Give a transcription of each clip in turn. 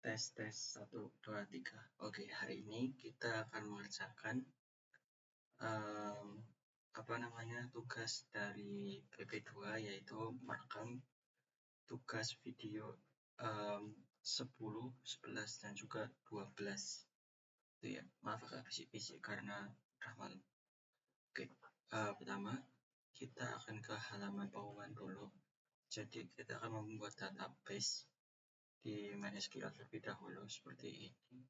Tes 1, 2, 3. Oke, hari ini kita akan mengerjakan tugas dari PP2, yaitu merekam tugas video 10, 11, dan juga 12. Itu ya, maaf agak bisik-bisik karena udah malam. Oke, pertama kita akan ke halaman pengumuman dulu. Jadi kita akan membuat database di MySQL terlebih dahulu seperti ini.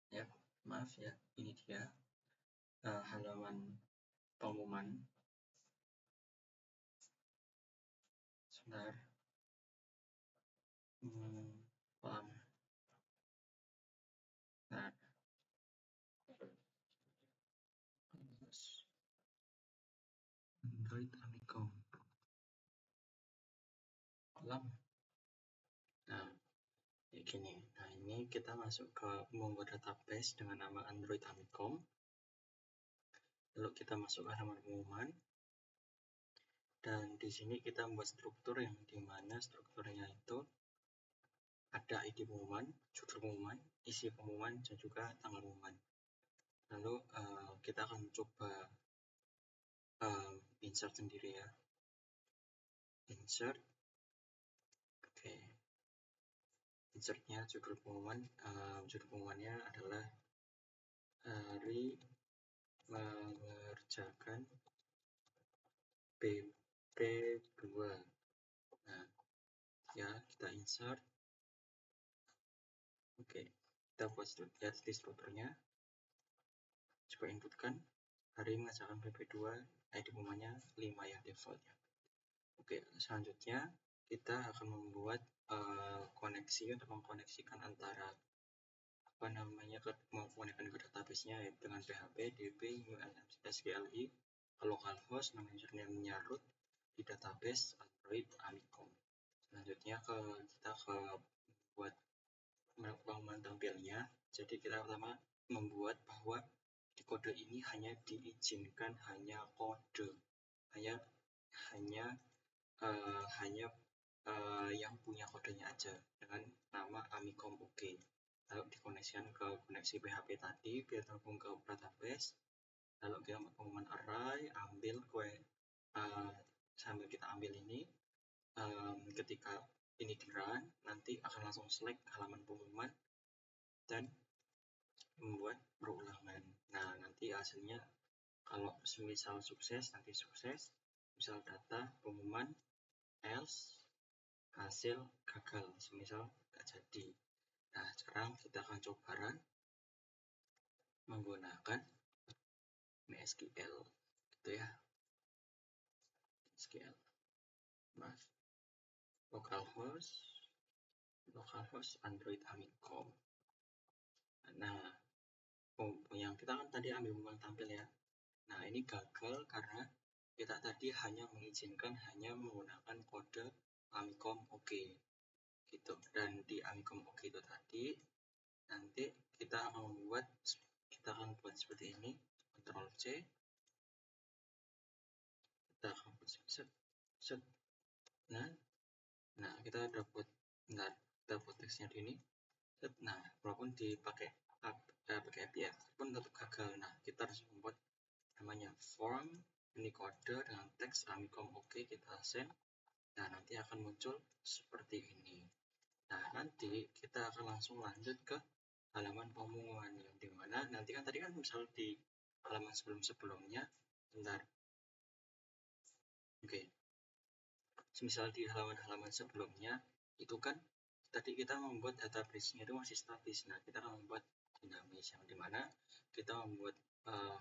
Ya, maaf ya, ini dia halaman pengumuman. Sebentar. Pelan. Nah, Android Amicom. Pelan. Nah, kayak gini. Nah, ini kita masuk ke membuat database dengan nama Android Amicom. Lalu kita masuk ke halaman pengumuman. Dan di sini kita membuat struktur yang dimana strukturnya itu ada ID pengumuman, judul pengumuman, isi pengumuman, dan juga tanggal pengumuman. Lalu kita akan coba insert sendiri ya. Insert. Oke. Insertnya judul pengumumannya adalah hari mengerjakan PP2. Nah, ya kita insert. Oke, kita buat lihat di strukturnya. Coba inputkan hari mengerjakan PP2, ID pengumumannya 5 ya defaultnya. Oke, selanjutnya kita akan membuat koneksi untuk mengkoneksikan antara mengkoneksikan ke database-nya ya, dengan PHP, DB, SQLi, localhost, nama username-nya root di database Android Amicom. Selanjutnya kita buat pengumuman tampilnya. Jadi kita pertama membuat bahwa di kode ini hanya diizinkan hanya kode, hanya yang punya kodenya aja dengan nama Amicom OK. Lalu dikoneksikan ke koneksi PHP tadi biar terhubung ke database. Lalu kita pengumuman array, sambil kita ambil ini, ketika ini di run, nanti akan langsung select halaman pengumuman dan membuat perulangan. Nah, nanti hasilnya kalau misal sukses, nanti sukses. Misal data pengumuman, else, hasil gagal, misal nggak jadi. Nah, sekarang kita akan coba run menggunakan MySQL gitu ya. MySQL. Maaf. Localhost Android Amicom. Nah, yang kita kan tadi ambil pengumuman tampil ya. Nah, ini gagal karena kita tadi hanya mengizinkan menggunakan kode Amicom OK gitu. Dan di Amicom OK itu tadi nanti kita akan buat seperti ini. Ctrl C. Kita akan buat set. Nah, kita dapat teksnya di ini. Nah, walaupun dipakai API pun tetap gagal. Nah, kita harus membuat namanya form, ini kode dengan teks Amicom OK, kita send. Nah, nanti akan muncul seperti ini. Nah, nanti kita akan langsung lanjut ke halaman pengumuman yang dimana nanti kan tadi kan misal di halaman sebelumnya, bentar. Oke. Misal di halaman sebelumnya itu kan tadi kita membuat database-nya itu masih statis. Nah, kita akan membuat dinamis yang dimana kita membuat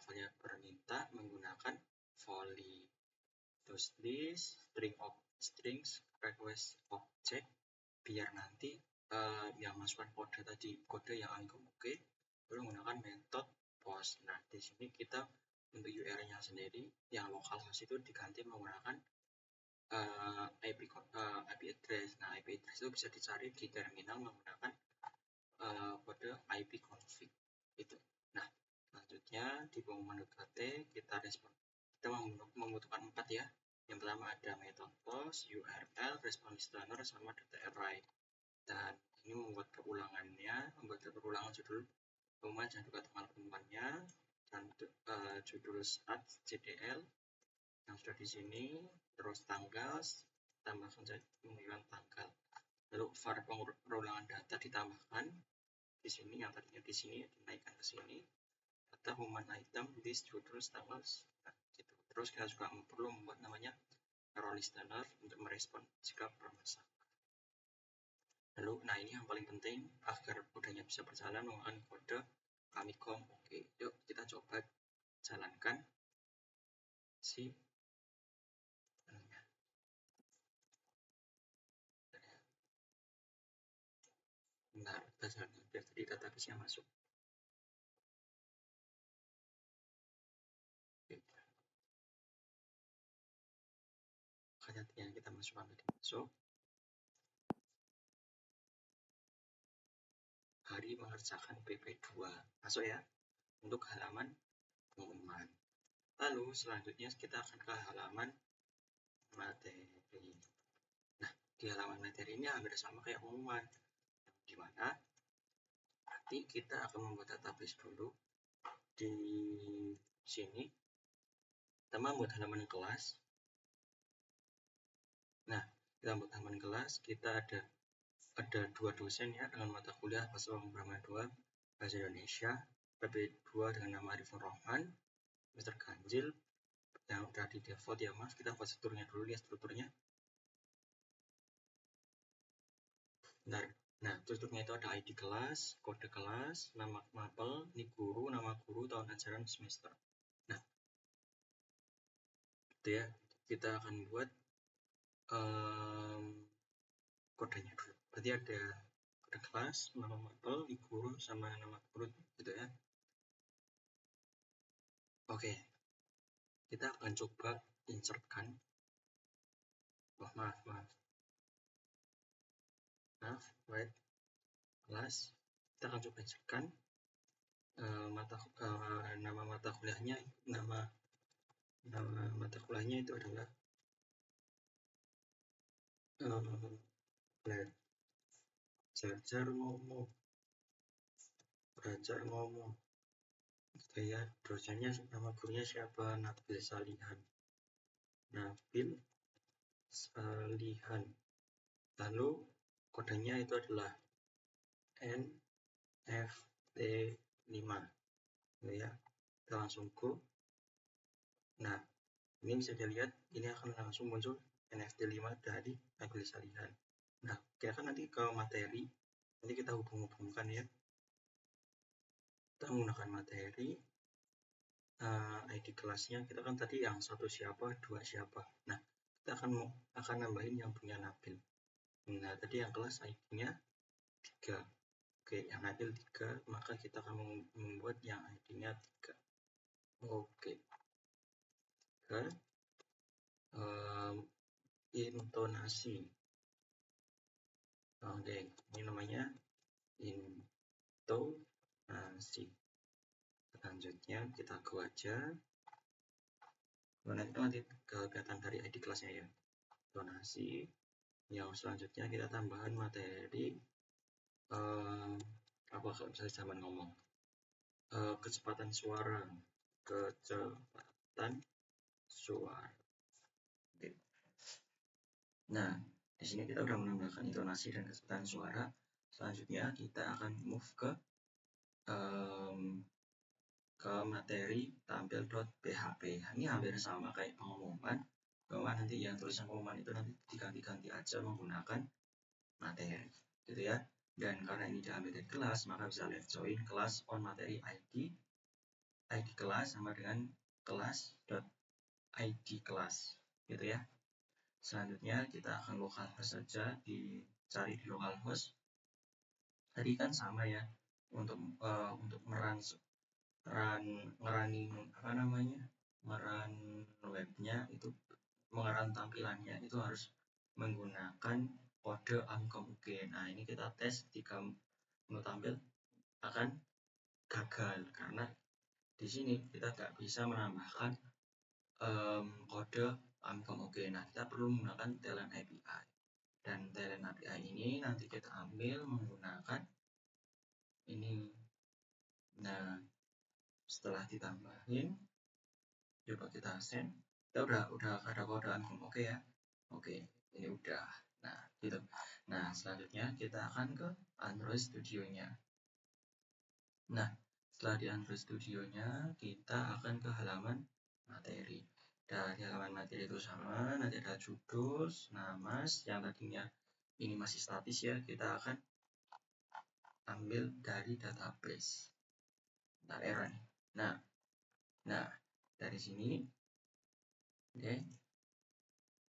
variabel perminta menggunakan volley. Terus this strings request object biar nanti yang masukkan kode yang Amicom OK baru menggunakan metode post. Nah, di sini kita untuk URL-nya sendiri yang localhost itu diganti menggunakan IP address. Nah, IP address itu bisa dicari di terminal menggunakan kode ipconfig itu. Nah, selanjutnya di pengumuman .kt kita membutuhkan 4 ya. Yang pertama ada method post, URL, response listener, sama data array. Dan ini membuat perulangan judul pengumuman dan juga tanggal pengumumannya, dan judul start CDL yang sudah di sini, terus tanggal tambahkan menunjukkan tanggal. Lalu var perulangan data ditambahkan di sini, yang tadinya di sini dinaikkan ke sini. Data pengumuman item, list, judul, tanggal, gitu. Terus kita juga perlu membuat namanya error listener untuk merespon jika bermasalah. Lalu, nah ini yang paling penting agar mudahnya bisa berjalan menggunakan kode Famicom. Oke, yuk kita coba jalankan si bentar, biar tadi database-nya masuk. Oke. Yang kita masukkan tadi masuk. Hari mengerjakan PP2 masuk ya, untuk halaman pengumuman. Lalu selanjutnya kita akan ke halaman materi. Nah, di halaman materi ini hampir sama kayak pengumuman, di mana nanti kita akan membuat database dulu. Di sini kita membuat halaman kelas. Nah, dalam halaman kelas kita ada 2 dosen ya, dengan mata kuliah bahasa pemrograman 2 bahasa Indonesia, PP2 dengan nama Arifin Rohman, Mr. Ganjil, yang udah di default ya mas. Kita buat strukturnya dulu, lihat strukturnya. Bentar. Nah, strukturnya itu ada ID kelas, kode kelas, nama mapel, ini guru, nama guru, tahun ajaran, semester. Nah, itu ya, kita akan buat kodenya dulu. Berarti ada kode kelas, nama mapel, ini guru, sama nama guru, gitu ya. Oke, kita akan coba insertkan. Maaf, wait, kelas. Kita akan coba insertkan nama mata kuliahnya, nama mata kuliahnya itu adalah belajar ngomong, gitu ya. Dosennya, nama gurunya siapa? Nabil Salihan. Lalu kodenya itu adalah NFT5, gitu ya. Kita langsung go. Nah, ini bisa dilihat, ini akan langsung muncul NFT5 dari Nabil Salihan. Nah, kita kan nanti ke materi, nanti kita hubung-hubungkan ya. Kita menggunakan materi, ID kelasnya kita kan tadi yang 1 siapa, 2 siapa. Nah, kita akan nambahin yang punya Nabil. Nah, tadi yang kelas ID-nya 3. Oke, yang Nabil 3, maka kita akan membuat yang ID-nya 3. Oke. 3. Intonasi. Oke, ini namanya intonasi. Selanjutnya kita go aja. Nanti kelihatan dari ID kelasnya ya. Intonasi. Yang selanjutnya kita tambahan materi apa kalau misalnya zaman ngomong, kecepatan suara. Oke. Nah, di sini kita udah menambahkan intonasi dan kecepatan suara. Selanjutnya kita akan move ke materi tampil.php. Ini hampir sama kayak pengumuman, bahwa nanti yang tulisan pengumuman itu nanti diganti-ganti aja menggunakan materi, gitu ya. Dan karena ini diambil dari kelas, maka bisa lihat join kelas on materi ID kelas sama dengan kelas.id kelas, gitu ya. Selanjutnya kita akan localhost saja, dicari di localhost. Tadi kan sama ya, untuk ngeran webnya itu, mengeran tampilannya itu harus menggunakan kode AMCOM-UG. Nah, ini kita tes jika mau tampil akan gagal karena di sini kita nggak bisa menambahkan kode Amikom oke. Nah, kita perlu menggunakan talent API. Dan talent API ini nanti kita ambil menggunakan ini. Nah, setelah ditambahin, coba kita send. Kita udah ada kode Amikom oke ya. Oke, ini udah. Nah, gitu. Nah, selanjutnya kita akan ke Android Studio-nya. Nah, setelah di Android Studio-nya, kita akan ke halaman materi. Dari halaman materi itu sama, nanti ada judul, nama, yang tadinya ini masih statis ya, kita akan ambil dari database. Nah, error nih. Nah, dari sini, oke.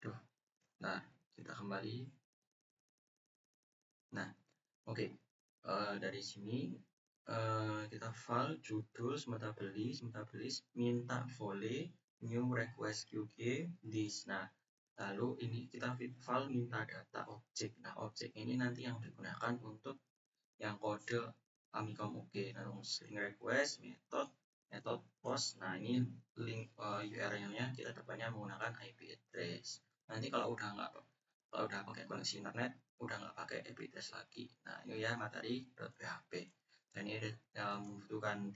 Tuh, nah, kita kembali. Nah, oke. Dari sini kita file judul semata belis minta volley new request QG this. Nah, lalu ini kita file minta data objek. Nah, objek ini nanti yang digunakan untuk yang kode Amikom oke. Nah, string request method post. Nah, ini link URL-nya kita depannya menggunakan IP address. Nanti kalau udah pakai koneksi internet, udah nggak pakai IP address lagi. Nah, ini ya materi.php. Dan ini membutuhkan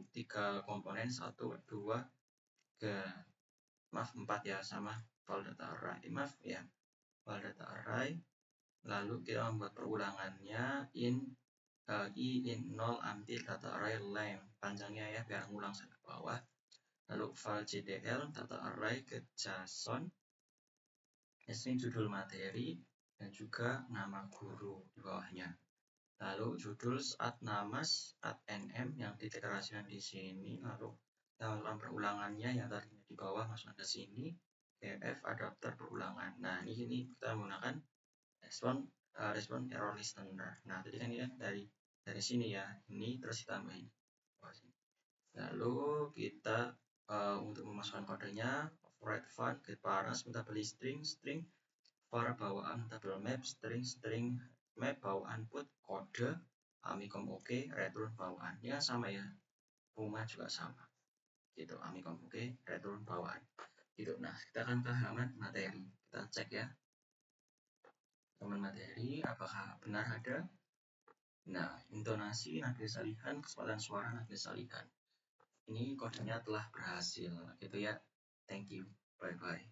tiga komponen, 1, 2, 3, maaf 4 ya, sama file data array, file data array. Lalu kita membuat perulangannya in 0 until data array length, panjangnya ya, biar ngulang sampai ke bawah. Lalu file JDL data array ke JSON, string judul materi, dan juga nama guru di bawahnya. Lalu judul @nama @nm yang dideklarasikan di sini. Lalu dalam perulangannya yang tadinya di bawah masuk ke sini, df adapter perulangan. Nah, ini kita menggunakan respon error listener. Nah, tadi kan ya dari sini ya, ini terus ditambahin. Lalu kita untuk memasukkan kodenya, override fun, get paras, minta beli string var bawaan table map, string map bawaan put kode Amikom oke, return bawaannya sama ya, rumah juga sama gitu, Amikom oke, return bawaan gitu. Nah, kita akan ke halaman materi, kita cek ya halaman materi apakah benar ada. Nah, intonasi, nada salihan, kecepatan suara, nada salihan, ini kodenya telah berhasil gitu ya. Thank you, bye bye.